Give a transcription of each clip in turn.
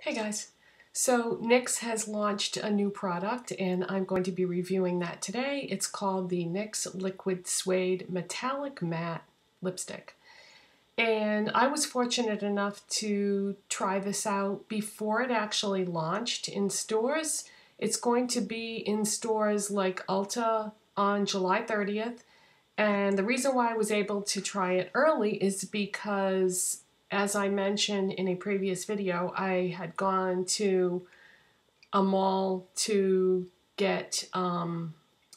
Hey guys, so NYX has launched a new product and I'm going to be reviewing that today. It's called the NYX Liquid Suede Metallic Matte Lipstick. And I was fortunate enough to try this out before it actually launched in stores. It's going to be in stores like Ulta on July 30th. And the reason why I was able to try it early is because, as I mentioned in a previous video, I had gone to a mall to get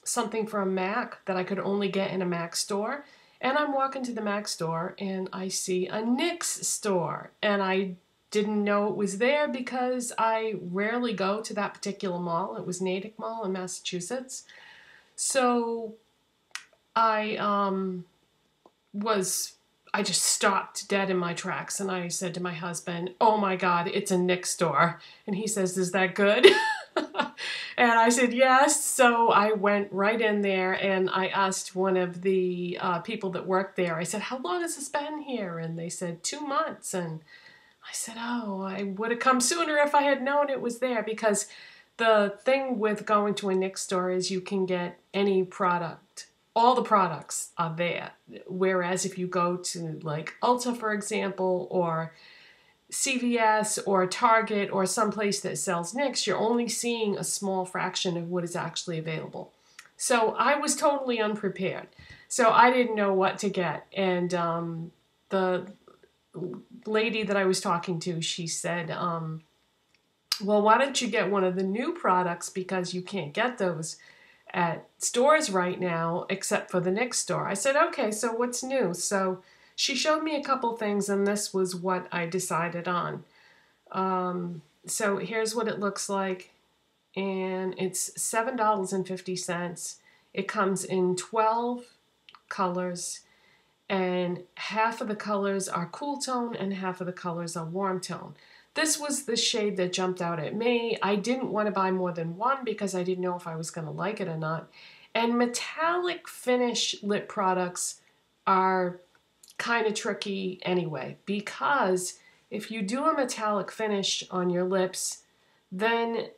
something from MAC that I could only get in a MAC store. And I'm walking to the MAC store and I see a NYX store. And I didn't know it was there because I rarely go to that particular mall. It was Natick Mall in Massachusetts. So I just stopped dead in my tracks and I said to my husband, "Oh my God, it's a NYX store." And he says, "Is that good?" And I said, "Yes." So I went right in there and I asked one of the people that worked there, I said, "How long has this been here?" And they said, 2 months. And I said, "Oh, I would have come sooner if I had known it was there," because the thing with going to a NYX store is you can get any product. All the products are there. Whereas if you go to like Ulta, for example, or CVS or Target or someplace that sells NYX, you're only seeing a small fraction of what is actually available. So I was totally unprepared. So I didn't know what to get. And the lady that I was talking to, she said, well, why don't you get one of the new products because you can't get those at stores right now except for the NYX store. I said, okay, so what's new? So she showed me a couple things and this was what I decided on. So here's what it looks like, and it's $7.50. It comes in 12 colors and half of the colors are cool tone and half of the colors are warm tone. This was the shade that jumped out at me. I didn't want to buy more than one because I didn't know if I was going to like it or not. And metallic finish lip products are kind of tricky anyway, because if you do a metallic finish on your lips, then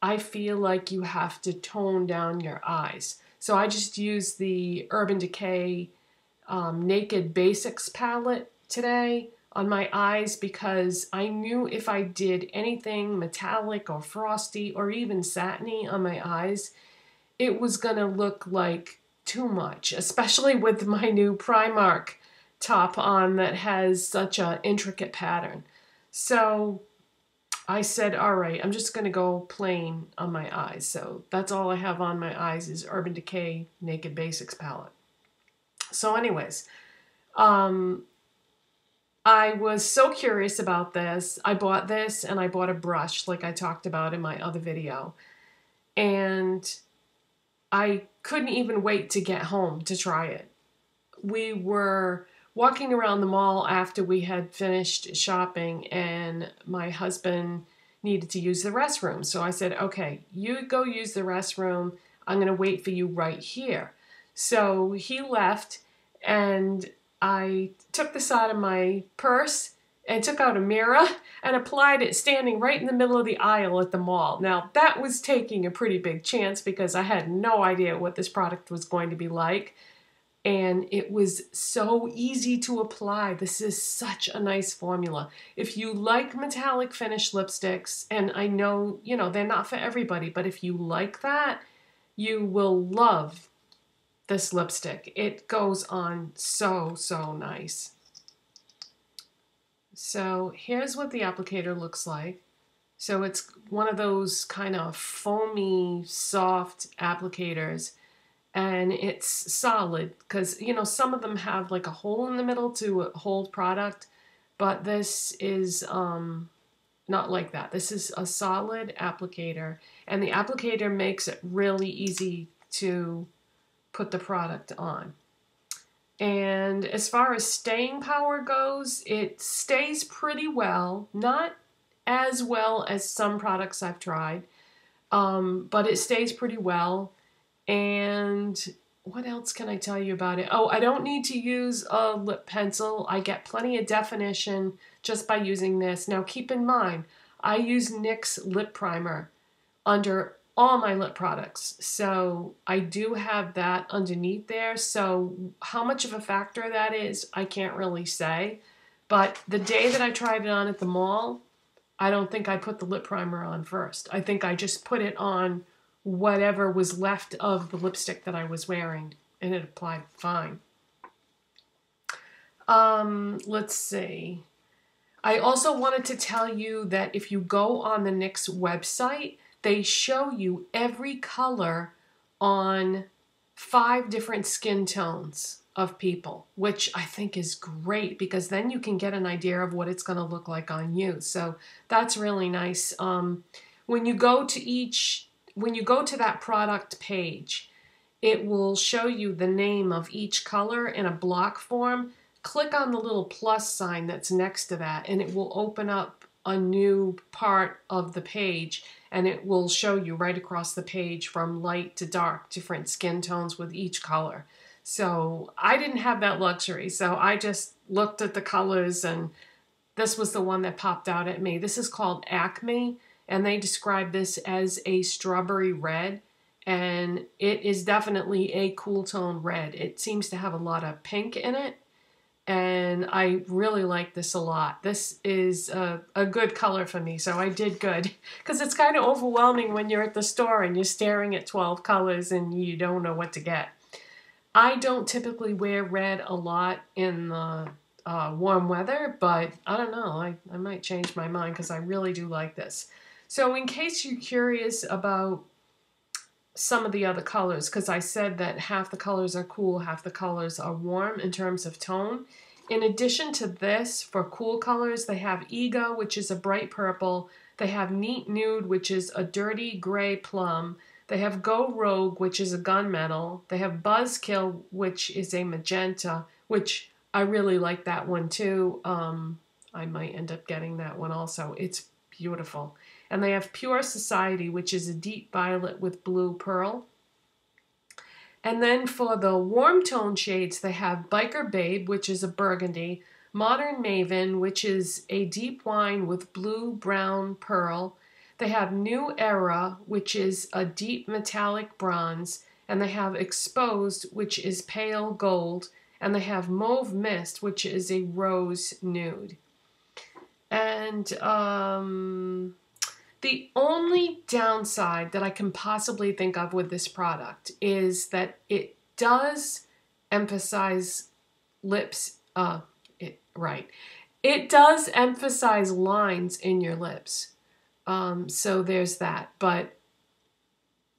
I feel like you have to tone down your eyes. So I just used the Urban Decay Naked Basics palette today on my eyes because I knew if I did anything metallic or frosty or even satiny on my eyes, it was gonna look like too much, especially with my new Primark top on that has such an intricate pattern. So I said, all right, I'm just gonna go plain on my eyes. So that's all I have on my eyes is Urban Decay Naked Basics palette. So anyways, I was so curious about this. I bought this and I bought a brush like I talked about in my other video. And I couldn't even wait to get home to try it. We were walking around the mall after we had finished shopping and my husband needed to use the restroom. So I said, okay, you go use the restroom. I'm going to wait for you right here. So he left and I took this out of my purse and took out a mirror and applied it standing right in the middle of the aisle at the mall. Now that was taking a pretty big chance because I had no idea what this product was going to be like. And it was so easy to apply. This is such a nice formula. If you like metallic finish lipsticks, and I know, you know, they're not for everybody, but if you like that, you will love this lipstick. It goes on so, so nice. So here's what the applicator looks like. So it's one of those kind of foamy, soft applicators. And it's solid because, you know, some of them have like a hole in the middle to hold product. But this is not like that. This is a solid applicator. And the applicator makes it really easy to put the product on. And as far as staying power goes, it stays pretty well. Not as well as some products I've tried, but it stays pretty well. And what else can I tell you about it? Oh, I don't need to use a lip pencil. I get plenty of definition just by using this. Now keep in mind, I use NYX Lip Primer under all my lip products. So I do have that underneath there. So how much of a factor that is, I can't really say. But the day that I tried it on at the mall, I don't think I put the lip primer on first. I think I just put it on whatever was left of the lipstick that I was wearing, and it applied fine. Let's see. I also wanted to tell you that if you go on the NYX website, they show you every color on 5 different skin tones of people, which I think is great because then you can get an idea of what it's going to look like on you. So that's really nice. When you go to that product page, it will show you the name of each color in a block form. Click on the little plus sign that's next to that, and it will open up a new part of the page, and it will show you right across the page from light to dark different skin tones with each color. So I didn't have that luxury, so I just looked at the colors, and this was the one that popped out at me. This is called Acme, and they describe this as a strawberry red, and it is definitely a cool tone red. It seems to have a lot of pink in it, and I really like this a lot. This is a good color for me, so I did good. Because it's kind of overwhelming when you're at the store and you're staring at 12 colors and you don't know what to get. I don't typically wear red a lot in the warm weather, but I don't know. I might change my mind because I really do like this. So in case you're curious about some of the other colors, because I said that half the colors are cool, half the colors are warm in terms of tone. In addition to this, for cool colors, they have Ego, which is a bright purple. They have Neat Nude, which is a dirty gray plum. They have Go Rogue, which is a gunmetal. They have Buzzkill, which is a magenta, which I really like that one too. I might end up getting that one also. It's beautiful. And they have Pure Society, which is a deep violet with blue pearl. And then for the warm tone shades, they have Biker Babe, which is a burgundy, Modern Maven, which is a deep wine with blue, brown, pearl. They have New Era, which is a deep metallic bronze. And they have Exposed, which is pale gold. And they have Mauve Mist, which is a rose nude. And the only downside that I can possibly think of with this product is that it does emphasize lips, It does emphasize lines in your lips. So there's that, but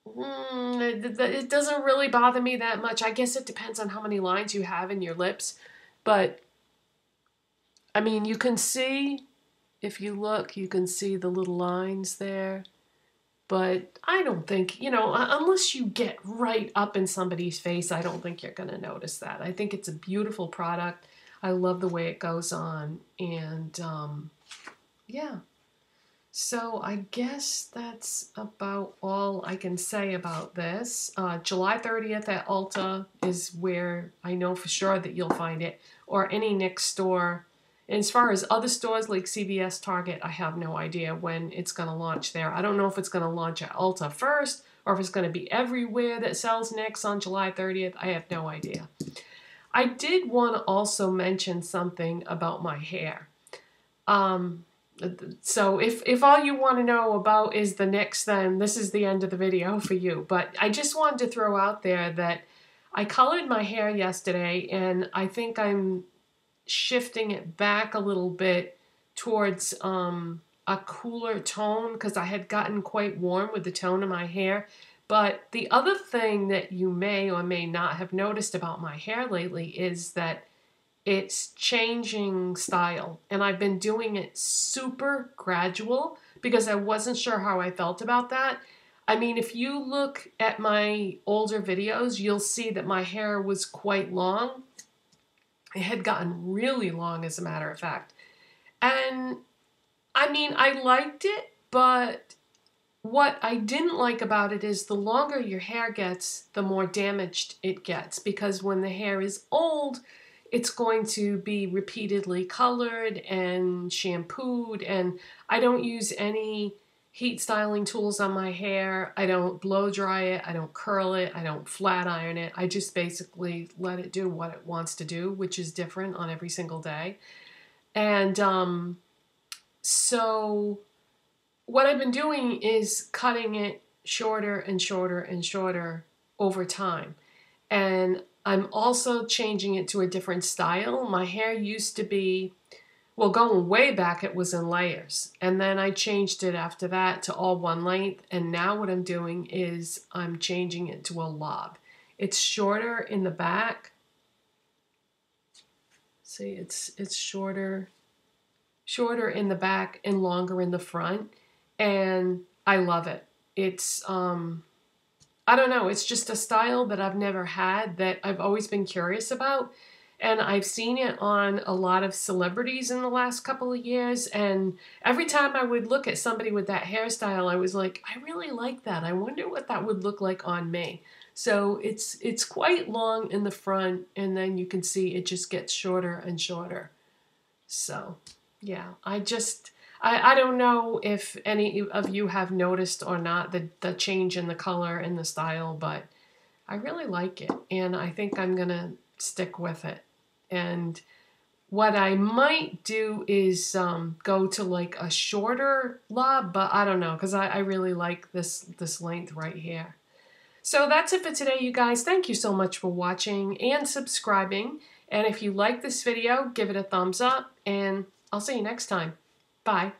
it doesn't really bother me that much. I guess it depends on how many lines you have in your lips, but I mean, you can see, if you look, you can see the little lines there. But I don't think, unless you get right up in somebody's face, I don't think you're going to notice that. I think it's a beautiful product. I love the way it goes on. And, yeah. So I guess that's about all I can say about this. July 30th at Ulta is where I know for sure that you'll find it, or any NYX store. And as far as other stores like CVS, Target, I have no idea when it's going to launch there. I don't know if it's going to launch at Ulta first or if it's going to be everywhere that sells NYX on July 30th. I have no idea. I did want to also mention something about my hair. So if all you want to know about is the NYX, then this is the end of the video for you. But I just wanted to throw out there that I colored my hair yesterday, and I think I'm shifting it back a little bit towards a cooler tone because I had gotten quite warm with the tone of my hair. But the other thing that you may or may not have noticed about my hair lately is that it's changing style, and I've been doing it super gradual because I wasn't sure how I felt about that. I mean, if you look at my older videos, you'll see that my hair was quite long. It had gotten really long, as a matter of fact. And, I mean, I liked it, but what I didn't like about it is the longer your hair gets, the more damaged it gets. Because when the hair is old, it's going to be repeatedly colored and shampooed, and I don't use any heat styling tools on my hair. I don't blow dry it, I don't curl it, I don't flat iron it. I just basically let it do what it wants to do, which is different on every single day. And so what I've been doing is cutting it shorter and shorter and shorter over time. And I'm also changing it to a different style. My hair used to be, well, going way back, it was in layers. And then I changed it after that to all one length. And now what I'm doing is I'm changing it to a lob. It's shorter in the back. See, it's shorter in the back and longer in the front. And I love it. It's, I don't know, it's just a style that I've never had, that I've always been curious about. And I've seen it on a lot of celebrities in the last couple of years. And every time I would look at somebody with that hairstyle, I was like, I really like that. I wonder what that would look like on me. So it's quite long in the front, and then you can see it just gets shorter and shorter. So yeah, I don't know if any of you have noticed or not the change in the color and the style, but I really like it, and I think I'm gonna stick with it. And what I might do is go to like a shorter lob, but I don't know, because I really like this length right here. So that's it for today, you guys. Thank you so much for watching and subscribing. And if you like this video, give it a thumbs up, and I'll see you next time. Bye.